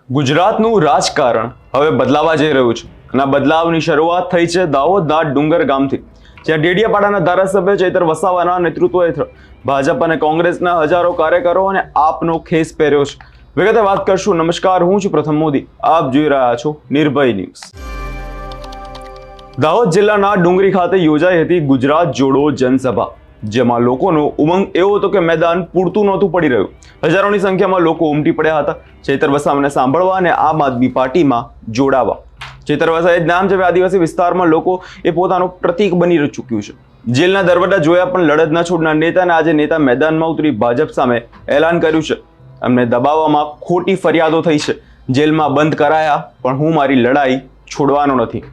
ગુજરાતનું રાજકારણ હવે બદલાવા જઈ રહ્યું છે અને આ બદલાવની શરૂઆત થઈ છે દાહોદના ડુંગર ગામથી, જ્યાં ડેડિયાપાડાના ધારાસભ્ય ચૈતર વસાવાના નેતૃત્વ હેઠળ ભાજપ અને કોંગ્રેસના હજારો કાર્યકરો અને આપનો ખેસ પહેર્યો છે. વિગતે વાત કરશું. નમસ્કાર, હું છું પ્રથમ મોદી, આપ જોઈ રહ્યા છો નિર્ભય ન્યૂઝ. દાહોદ જિલ્લાના ડુંગરી ખાતે યોજાઈ હતી ગુજરાત જોડો જનસભા, જેમાં લોકોનો ઉમંગ એવો હતો કે મેદાન પૂરતું નહોતું પડી રહ્યું. હજારોની સંખ્યામાં લોકો ઉમટી પડ્યા હતા ચૈતર વસાવાને સાંભળવા અને આમ આદમી પાર્ટીમાં જોડાવા. ચૈતર વસાવાએ નામ જેવા આદિવાસી વિસ્તારમાં લોકો એ પોતાનું પ્રતીક બની ચૂક્યું છે. જેલના દરવાજા જોયા પણ લડત ન છોડનાર નેતાને આજે નેતા મેદાનમાં ઉતરી ભાજપ સામે એલાન કર્યું છે. અમને દબાવવામાં ખોટી ફરિયાદો થઈ છે, જેલમાં બંધ કરાયા, પણ હું મારી લડાઈ છોડવાનો નથી.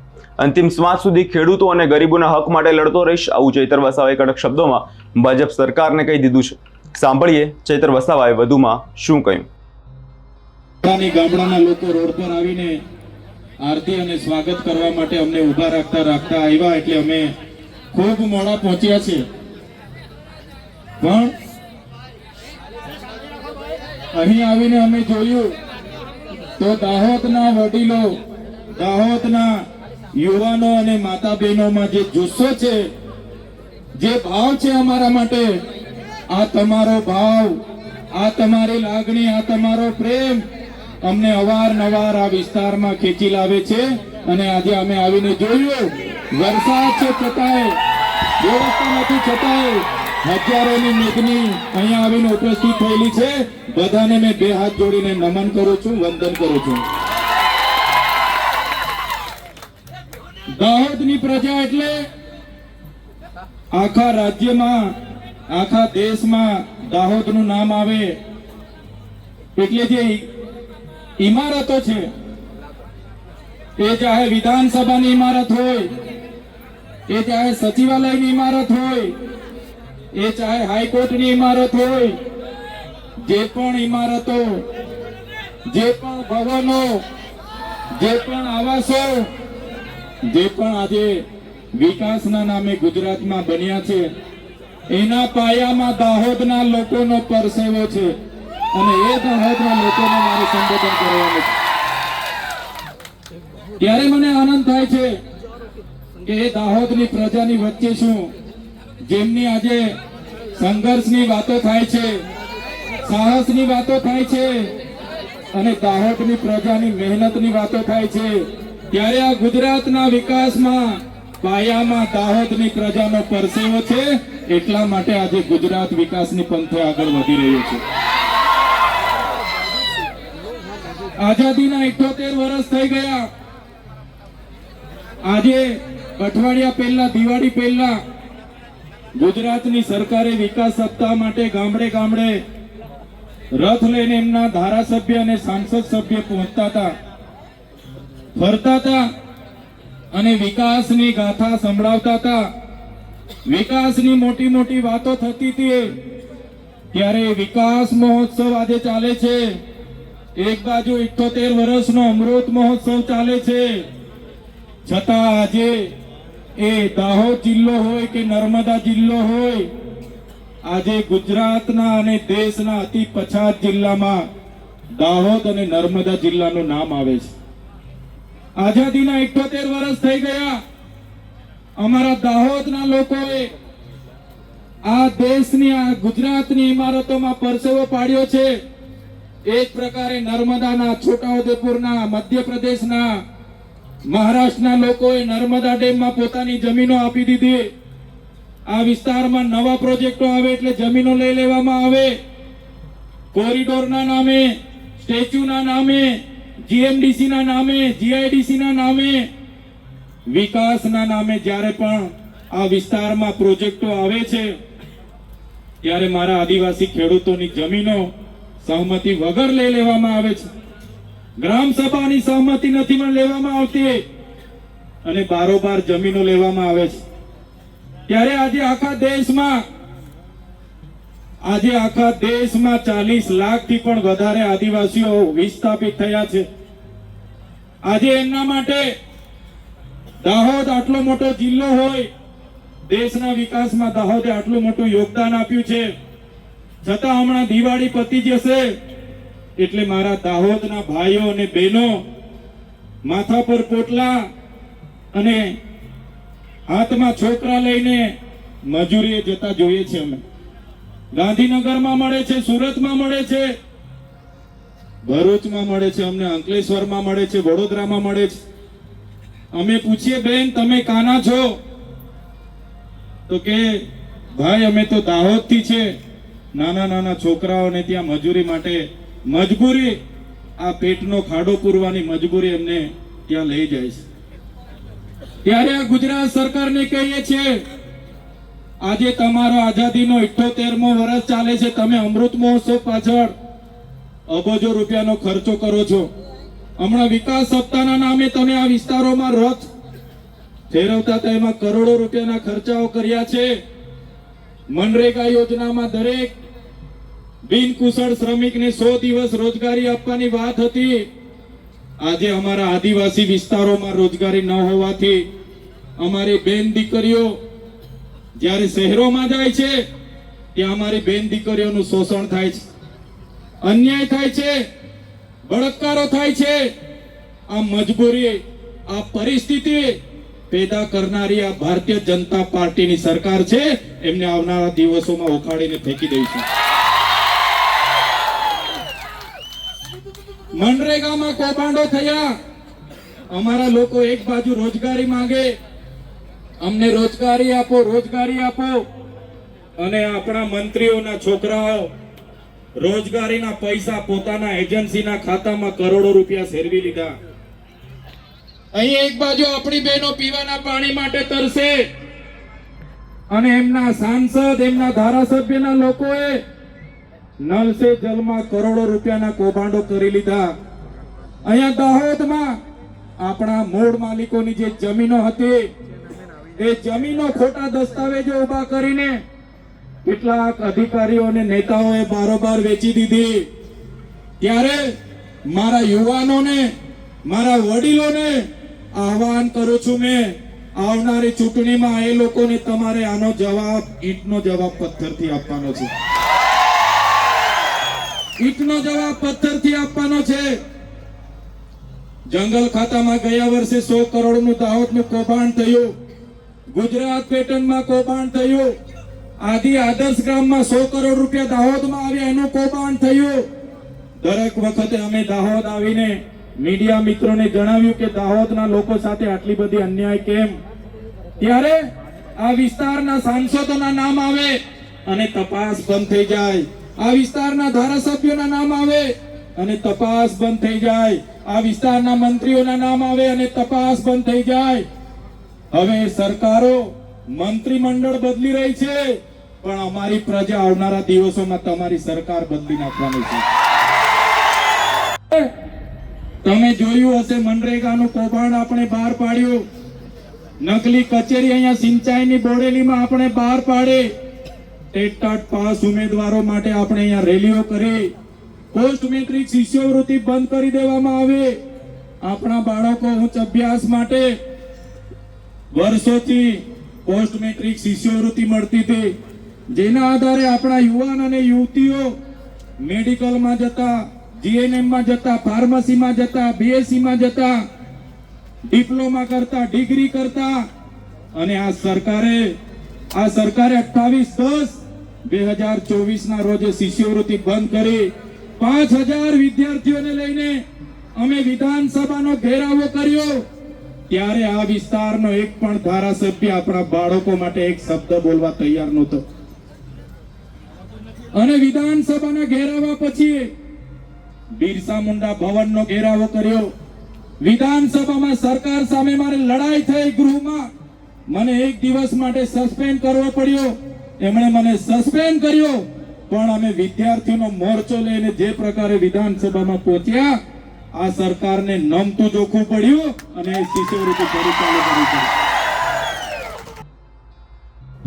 અંતિમ શ્વાસ સુધી ખેડૂતો અને ગરીબોના હક માટે લડતો રહીશ, આવું ચૈતર વસાવાએ કડક શબ્દોમાં ભાજપ સરકારને કહી દીધું છે. સાંભળીએ ચૈતર વસાવાએ વધુમાં શું કહ્યું. ગામડાના લોકો રોડ પર આવીને આરતી અને સ્વાગત કરવા માટે અમને ઊભા રાખતા આવ્યા, એટલે અમે ખૂબ મોડા પહોંચ્યા છે. પણ અહીં આવીને અમે જોયું તો દાહોદના વડીલો, દાહોદના યુવાનો અને માતા બહેનોમાં જે જુસ્સો છે, જે ભાવ છે અમારા માટે, આ તમારો ભાવ, આ તમારી લાગણી, આ તમારો પ્રેમ અમને અવારનવાર આ વિસ્તારમાં ખેંચી લાવે છે. અને આજે અમે આવીને જોયું, વરસાદ છે છતાંય, વ્યવસ્થા નથી છતાંય હજારોની મેદની અહીંયા આવીને ઉપસ્થિત થયેલી છે. બધાને મેં બે હાથ જોડીને નમન કરું છું, વંદન કરું છું. દાહોદની પ્રજા એટલે આખા રાજ્યમાં, આખા દેશમાં દાહોદનું નામ આવે એટલે જે ઇમારતો છે, એ ચાહે વિધાનસભાની ઇમારત હોય, એ ચાહે સચિવાલયની ઇમારત હોય, એ ચાહે હાઈકોર્ટની ઇમારત હોય, જે પણ ઇમારતો, જે પણ ભવનો, જે પણ આવાસો, જે પણ આજે વિકાસના નામે ગુજરાતમાં બન્યા છે, એના પાયામાં દાહોદના લોકોનો પરસેવો છે. અને એ દાહોદના લોકોને મારે સંબોધન કરવાનું છે. ત્યારે મને આનંદ થાય છે કે એ દાહોદની પ્રજાની વચ્ચે છું, જેમની આજે સંઘર્ષની વાતો થાય છે, સાહસની વાતો થાય છે અને દાહોદની પ્રજાની મહેનતની વાતો થાય છે. ત્યારે આ ગુજરાતના વિકાસમાં પાયામાં દાહોદની પ્રજાનો પરસેવો છે. એટલા માટે આજે ગુજરાત વિકાસની પંથે આગળ વધી રહ્યું છે. આઝાદીના 78 વર્ષ થઈ ગયા. આજે અઠવાડિયા પહેલા, દિવાળી પહેલા ગુજરાતની સરકારે વિકાસ સપ્તાહ માટે ગામડે ગામડે રથ લઈને એમના ધારાસભ્ય અને સાંસદ સભ્ય પહોંચતા હતા, ફરતા હતા અને વિકાસની ગાથા સંભળાવતા હતા. વિકાસની મોટી મોટી વાતો થતી હતી. ત્યારે વિકાસ મહોત્સવ આજે ચાલે છે. એક બાજુ 78 વર્ષનો અમૃત મહોત્સવ ચાલે છે, છતાં આજે એ દાહોદ જિલ્લો હોય કે નર્મદા જિલ્લો હોય, આજે ગુજરાતના અને દેશના અતિ પછાત જિલ્લામાં દાહોદ અને નર્મદા જિલ્લાનું નામ આવે છે. આઝાદીના 78 વર્ષ થઈ ગયા. અમારા દાહોદના લોકોએ આ દેશની, આ ગુજરાતની ઇમારતોમાં પરસેવો પાડ્યો છે. એ જ પ્રકારે નર્મદાના, છોટાઉદેપુરના, મધ્યપ્રદેશના, મહારાષ્ટ્રના લોકોએ નર્મદા ડેમમાં પોતાની જમીનો આપી દીધી. આ વિસ્તારમાં નવા પ્રોજેક્ટો આવે એટલે જમીનો લઈ લેવામાં આવે. કોરિડોરના નામે, સ્ટેચ્યુના નામે, જીએમડીસી ના નામે, જીઆઈડીસી ના નામે, વિકાસના નામે જ્યારે પણ આ વિસ્તારમાં પ્રોજેક્ટો આવે છે, ત્યારે મારા આદિવાસી ખેડૂતોની જમીનો સહમતિ વગર લઈ લેવામાં આવે છે. ગ્રામ સભાની સહમતિ નથી પણ લેવામાં આવતી અને બારોબાર જમીનો લેવામાં આવે છે. ત્યારે આજે આખા દેશમાં 40 લાખથી પણ વધારે આદિવાસીઓ વિસ્થાપિત થયા છે. આજે એમના માટે દાહોદ આટલો મોટો જિલ્લો હોય, દેશના વિકાસમાં દાહોદે આટલું મોટું યોગદાન આપ્યું છે, છતાં હમણાં દિવાળી પતી જશે એટલે મારા દાહોદના ભાઈઓ અને બહેનો માથા પર પોટલા અને હાથમાં છોકરા લઈને મજૂરીએ જતા જોઈએ છે. અમે ગાંધીનગરમાં મળે છે, સુરતમાં મળે છે, ભરૂચમાં મળે છે, અમને અંકલેશ્વરમાં મળે છે, વડોદરામાં મળે છે. અમે પૂછીએ, બેન તમે કાના છો? તો કે ભાઈ અમે તો દાહોદથી છે. નાના નાના છોકરાઓને ત્યાં મજૂરી માટે મજબૂરી, આ પેટનો ખાડો પૂરવાની મજબૂરી એમને ત્યાં લઈ જાય છે. ત્યારે આ ગુજરાત સરકારને કહીએ છીએ, આજે તમારો આઝાદીનો 78મો વર્ષ ચાલે છે. તમે અમૃત મહોત્સવ પાછળ અબજો રૂપિયાનો ખર્ચો કરો છો. હમણાં વિકાસ સપ્તાહના નામે તમે આ વિસ્તારોમાં રથ ફેરવતા હતા, એમાં કરોડો રૂપિયાના ખર્ચાઓ કર્યા છે. મનરેગા યોજનામાં દરેક બિનકુશળ શ્રમિકને 100 દિવસ રોજગારી આપવાની વાત હતી. આજે અમારા આદિવાસી વિસ્તારોમાં રોજગારી ન હોવાથી અમારી બેન દીકરીઓ જ્યારે શહેરોમાં જાય છે ત્યાં અમારી બેન દીકરીઓનું શોષણ થાય છે, અન્યાય થાય છે, બળાત્કારો થાય છે. આ મજબૂરી, આ પરિસ્થિતિ પેદા કરનારી આ ભારતીય જનતા પાર્ટીની સરકાર છે. એમને આવનારા દિવસોમાં ઉખાડીને ફેંકી દઈશું. મનરેગામાં કૌભાંડો થયા. અમારા લોકો એક બાજુ રોજગારી માંગે, અમને રોજગારી આપો, રોજગારી આપો, અને આપણા મંત્રીઓના છોકરાઓ રોજગારીના પૈસા પોતાના એજન્સીના ખાતામાં કરોડો રૂપિયા સેરવી લીધા. અહીં એક બાજુ આપણી બહેનો પીવાના પાણી માટે તરસે અને એમના સાંસદ, એમના ધારાસભ્યના લોકોએ નલ સે જલમાં કરોડો રૂપિયાના કૌભાંડો કરી લીધા. અહીંયા દાહોદમાં આપણા મૂળ માલિકોની જે જમીનો હતી એ જમીનો ખોટા દસ્તાવેજો ઉભા કરીને કેટલાક અધિકારીઓ અને નેતાઓએ બારોબાર વેચી દીધી. ત્યારે મારા યુવાનોને, મારા વડીલોને આહવાન કરું છું, મેં આવનારી ચૂંટણીમાં એ લોકોને તમારે આનો જવાબ, ઈંટનો જવાબ પથ્થરથી આપવાનો છે. ઈંટનો જવાબ પથ્થરથી આપવાનો છે. જંગલ ખાતામાં ગયા વર્ષે 100 કરોડનું દાહોદનું કૌભાંડ થયું. ગુજરાત પેટર્નમાં કૌભાંડ થયું. આદિ આદર્શ ગ્રામમાં 100 કરોડ રૂપિયા દાહોદમાં આવ્યા, એનું કૌભાંડ થયું. દરેક વખતે અમે દાહોદ આવીને મીડિયા મિત્રોને જણાવ્યું કે દાહોદના લોકો સાથે આટલી બધી અન્યાય કેમ. ત્યારે આ વિસ્તારના સાંસદોના નામ આવે અને તપાસ બંધ થઈ જાય. આ વિસ્તારના ધારાસભ્યોના નામ આવે અને તપાસ બંધ થઈ જાય. આ વિસ્તારના મંત્રીઓના નામ આવે અને તપાસ બંધ થઈ જાય. હવે સરકારો, મંત્રીમંડળ બદલી રહી છે, પણ અમારી પ્રજા આવનારા દિવસોમાં તમારી સરકાર બદલી નાખવાની છે. તમે જોયું હશે મનરેગાનું કૌભાંડ આપણે બહાર પાડ્યું. નકલી કચેરી અહીંયા સિંચાઈની બોડેલીમાં આપણે બહાર પાડી. ટેટ પાસ ઉમેદવારો માટે આપણે અહીંયા રેલીઓ કરી. પોસ્ટ મેટ્રિક શિષ્યવૃત્તિ બંધ કરી દેવામાં આવી. આપણા બાળકો ઉચ્ચ અભ્યાસ માટે વર્ષોથી પોસ્ટ મેટ્રિક શિષ્યવૃત્તિ મળતી હતી, જેના આધારે આપણા યુવાન અને યુવતીઓ મેડિકલમાં જતા, જીએનએમમાં જતા, ફાર્મસીમાં જતા, બીએસસીમાં જતા, ડિપ્લોમા કરતા, ડિગ્રી કરતા. અને આ સરકારે 28/10/2024 ના રોજ શિષ્યવૃત્તિ બંધ કરી. 5000 વિદ્યાર્થીઓને લઈને અમે વિધાનસભાનો ઘેરાવો કર્યો. ત્યારે આ વિસ્તારનો એક પણ ધારાસભ્ય આપણા બાળકો માટે એક શબ્દ બોલવા તૈયાર નહોતો. અને વિધાનસભાના ઘેરાવા પછી બિરસા મુંડા ભવનનો ઘેરાવો કર્યો. વિધાનસભામાં સરકાર સામે મારે લડાઈ થઈ. ગૃહમાં મને એક દિવસ માટે સસ્પેન્ડ કરવો પડ્યો. એમણે મને સસ્પેન્ડ કર્યો, પણ અમે વિદ્યાર્થીઓનો મોરચો લઈને જે પ્રકારે વિધાનસભામાં પહોંચ્યા, આ સરકારને નમતું જોખવું પડ્યું અને શિષ્યવૃત્તિ ફરી ચાલુ કરવી પડી.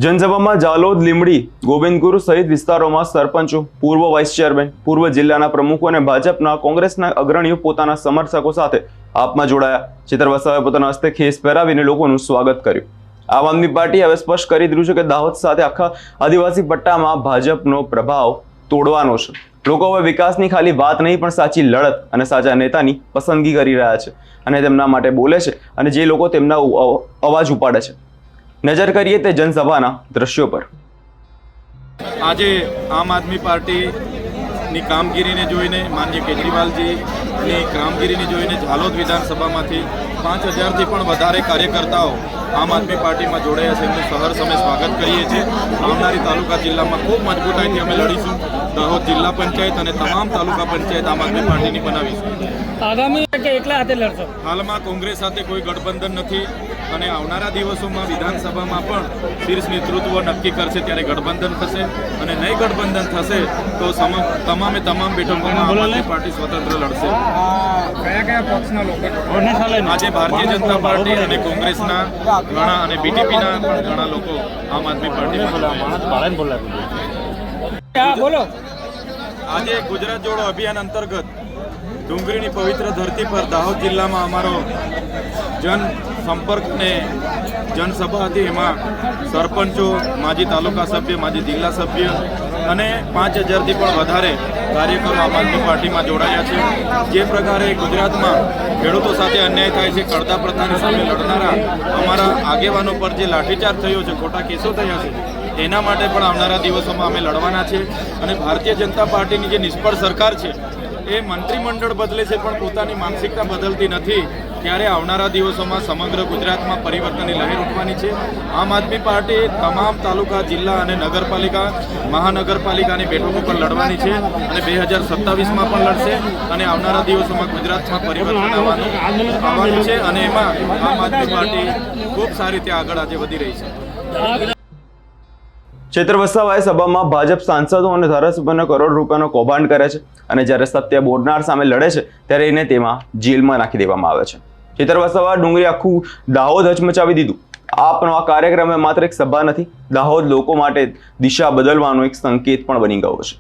જનસભામાં જાલોદ, લીંબડી, ગોવિંદપુર સહિત વિસ્તારોમાં સરપંચો, પૂર્વ વાઇસ ચેરમેન, પૂર્વ જિલ્લાના પ્રમુખો અને ભાજપના, કોંગ્રેસના અગ્રણીઓ પોતાના સમર્થકો સાથે આપમાં જોડાયા. ચેતર વસાવાએ પોતાના હસ્તે ખેસ પહેરાવીને લોકોનું સ્વાગત કર્યું. આમ આદમી પાર્ટી હવે સ્પષ્ટ કરી દીધું છે કે દાહોદ સાથે આખા આદિવાસી પટ્ટામાં ભાજપનો પ્રભાવ તોડવાનો છે. લોકો હવે વિકાસની ખાલી વાત નહીં પણ સાચી લડત અને સાચા નેતાની પસંદગી કરી રહ્યા છે અને તેમના માટે બોલે છે અને જે લોકો તેમના અવાજ ઉપાડે છે. નજર કરીએ તે જનસભાના દ્રશ્યો પર. આજે આમ આદમી પાર્ટીની કામગીરીને જોઈને, માનનીય કેજરીવાલજીની કામગીરીને જોઈને ઝાલોદ વિધાનસભામાંથી 5000થી પણ વધારે કાર્યકર્તાઓ આમ આદમી પાર્ટીમાં જોડાયા છે. એમનું સહર્ષ અમે સ્વાગત કરીએ છીએ. આવનારી તાલુકા જિલ્લામાં ખૂબ મજબૂતાઈથી અમે લડીશું. દાહોદ જિલ્લા પંચાયત અને તમામ તાલુકા પંચાયત આમ આદમી પાર્ટીની બનાવીશું. આગામી કે એકલા હાથે લડશો? હાલમાં કોંગ્રેસ સાથે કોઈ ગઠબંધન નથી અને આવનારા દિવસોમાં વિધાનસભામાં પણ શીર્ષ નેતૃત્વ નક્કી કરશે ત્યારે ગઠબંધન થશે અને નહીં ગઠબંધન થશે તો તમામે તમામ બેઠકોમાં આમ આદમી પાર્ટી સ્વતંત્ર લડશે. કયા પક્ષના લોકો? આજે ભારતીય જનતા પાર્ટી અને કોંગ્રેસના ઘણા અને બીટીપીના પણ ઘણા લોકો આમ આદમી પાર્ટીમાં. બોલો. આજે ગુજરાત જોડો અભિયાન અંતર્ગત ડુંગરીની પવિત્ર ધરતી પર દાહોદ જિલ્લામાં અમારો જન સંપર્ક અને જનસભા હતી. એમાં સરપંચો, માજી તાલુકા સભ્ય, માજી જિલ્લા સભ્ય અને 5000થી પણ વધારે કાર્યકરો આમ આદમી પાર્ટીમાં જોડાયા છે. જે પ્રકારે ગુજરાતમાં ખેડૂતો સાથે અન્યાય થાય છે, કડતા પ્રથાની સામે લડનારા અમારા આગેવાનો પર જે લાઠીચાર્જ થયો છે, ખોટા કેસો થયા છે, એના માટે પણ આવનારા દિવસોમાં અમે લડવાના છે. અને ભારતીય જનતા પાર્ટીની જે નિષ્ફળ સરકાર છે એ મંત્રીમંડળ બદલે છે પણ પોતાની માનસિકતા બદલતી નથી. ત્યારે આવનારા દિવસોમાં સમગ્ર ગુજરાતમાં પરિવર્તનની લહેર ઉઠવાની છે. આમ આદમી પાર્ટી તમામ તાલુકા, જિલ્લા અને નગરપાલિકા, મહાનગરપાલિકાની બેઠકો પર લડવાની છે અને 2027માં પણ લડશે. અને આવનારા દિવસોમાં ગુજરાતમાં પરિવર્તન આવવાનું છે અને એમાં આમ આદમી પાર્ટી ખૂબ સારી રીતે આગળ આજે વધી રહી છે. ચૈતર વસાવાએ સભામાં ભાજપ સાંસદો અને ધારાસભ્યોને કરોડ રૂપિયાનો કૌભાંડ કરે છે અને જ્યારે સત્ય બોલનાર સામે લડે છે ત્યારે એને તેમાં જેલમાં નાખી દેવામાં આવે છે. ચૈતર વસાવા ડુંગરી આખું દાહોદ હચમચાવી દીધું. આપનો આ કાર્યક્રમ માત્ર એક સભા નથી, દાહોદ લોકો માટે દિશા બદલવાનો એક સંકેત પણ બની ગયો છે.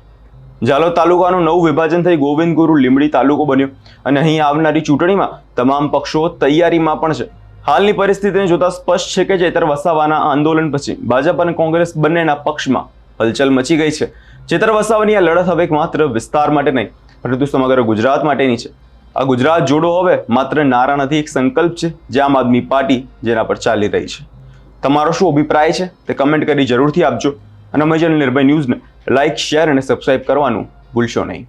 ઝાલોદ તાલુકાનું નવું વિભાજન થઈ ગોવિંદ ગુરુ લીંબડી તાલુકો બન્યો અને અહીં આવનારી ચૂંટણીમાં તમામ પક્ષો તૈયારીમાં પણ છે. હાલની પરિસ્થિતિને જોતા સ્પષ્ટ છે કે ચૈતર વસાવાના આંદોલન પછી ભાજપ અને કોંગ્રેસ બંનેના પક્ષમાં હલચલ મચી ગઈ છે. ચૈતર વસાવાની આ લડત હવે માત્ર વિસ્તાર માટે નહીં પરંતુ સમગ્ર ગુજરાત માટેની છે. આ ગુજરાત જોડો હવે માત્ર નારા નથી, એક સંકલ્પ છે જે આમ આદમી પાર્ટી જેના પર ચાલી રહી છે. તમારો શું અભિપ્રાય છે તે કમેન્ટ કરી જરૂરથી આપજો અને અમે ચેનલ નિર્ભય ન્યૂઝને લાઇક, શેર અને સબસ્ક્રાઇબ કરવાનું ભૂલશો નહીં.